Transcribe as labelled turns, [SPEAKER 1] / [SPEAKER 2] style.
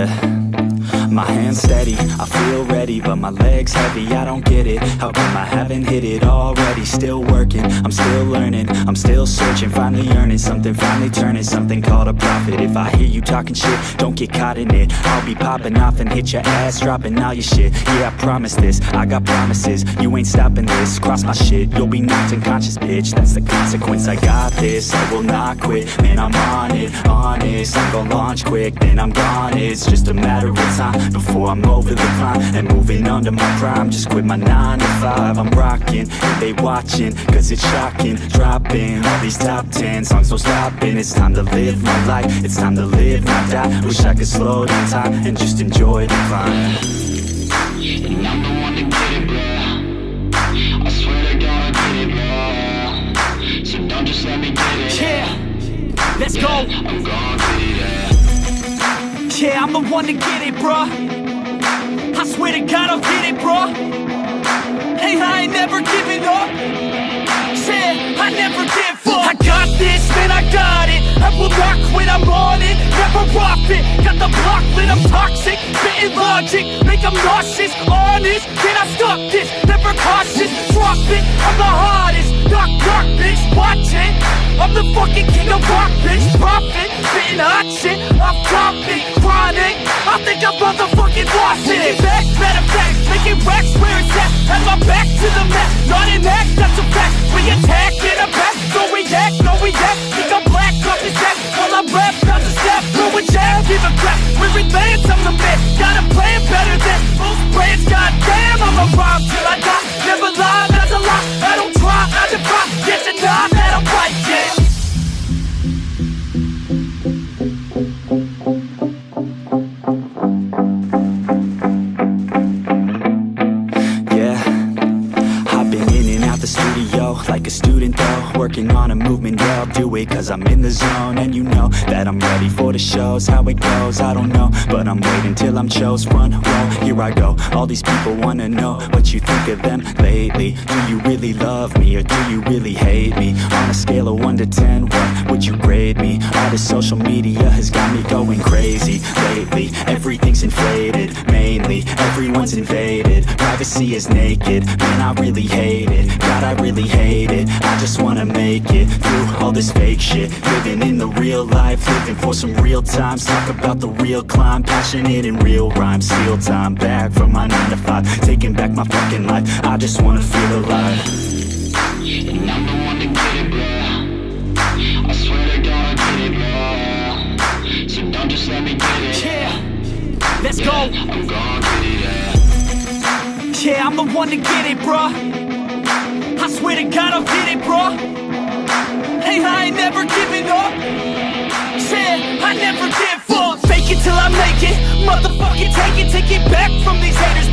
[SPEAKER 1] Yeah, my hands steady, I feel ready, but my legs heavy, I don't get it. How come I haven't hit it already? Still working, I'm still learning, I'm still searching, finally earning something, finally turning something called a profit. If I hear you talking shit, don't get caught in it. I'll be popping off and hit your ass, dropping all your shit. Yeah, I promise this, I got promises, you ain't stopping this. Cross my shit, you'll be knocked unconscious, bitch. That's the consequence, I got this, I will not quit. Man, I'm on it, honest, I'm gon' launch quick, then I'm gone. It's just a matter of time before I'm over the climb and moving under my prime. Just quit my 9 to 5, I'm rocking, and they watching, cause it's shocking. Dropping all these top 10 songs, no stopping. It's time to live my life, it's time to live, not die. Wish I could slow down time and just enjoy the climb.
[SPEAKER 2] And I'm the one to get it, bro. I swear to God I get it, bro. So don't just let me get it.
[SPEAKER 3] Yeah, let's go.
[SPEAKER 2] I'm gon' get it, yeah.
[SPEAKER 3] Yeah, I'm the one to get it, bruh. I swear to God I'll get it, bruh. Hey, I ain't never giving up. Yeah, I never give up. I got this, man, I got it. I will not quit, I'm on it. Never off it. Got the block lit, I'm toxic. Spitting logic, make them nauseous. Honest, can I stop this? Never cautious, drop it. I'm the hottest. Knock, knock, bitch, watch it. I'm the fucking king of rock, bitch. Profit, spitting hot shit. I'm dropping, chronic. I think I'm motherfucking lost it. Take it back, matter of fact, making racks where it's at. Have my back to the mat, not an act, that's a fact. We attack in a back, no react, no react. Think I'm black, off his back. While I rap, not to step, throw a jab, give a crap. We're advanced, I'm the man. Got a plan better than most brands. Goddamn, I'ma rhyme till I die. Never lie, that's a lie. I don't try, I defy. Get to die, that I'm right, yeah.
[SPEAKER 1] Like a student though, working on a movement, yeah, I'll do it cause I'm in the zone. And you know that I'm ready for the shows. How it goes, I don't know, but I'm waiting till I'm chose. Front row, here I go. All these people wanna know what you think of them lately. Do you really love me or do you really hate me? On a scale of 1 to 10, what would you grade me? All this social media has got me going crazy lately. Everything's inflated, mainly everyone's invaded. Privacy is naked, man, I really hate it. God, I really hate it. I just wanna make it through all this fake shit. Living in the real life, living for some real times. Talk about the real climb, passionate in real rhymes. Steal time back from my 9 to 5, taking back my fucking life. I just wanna feel alive.
[SPEAKER 2] And I'm the one to get it, bro. I swear to God I get it, bro. So don't just let me get it.
[SPEAKER 3] Yeah, let's go.
[SPEAKER 2] I'm gon' get it, yeah.
[SPEAKER 3] Yeah, I'm the one to get it, bruh. I swear to God I'll get it, bruh. Hey, I ain't never giving up. Yeah, I never give up. Fake it till I make it. Motherfucking take it back from these haters.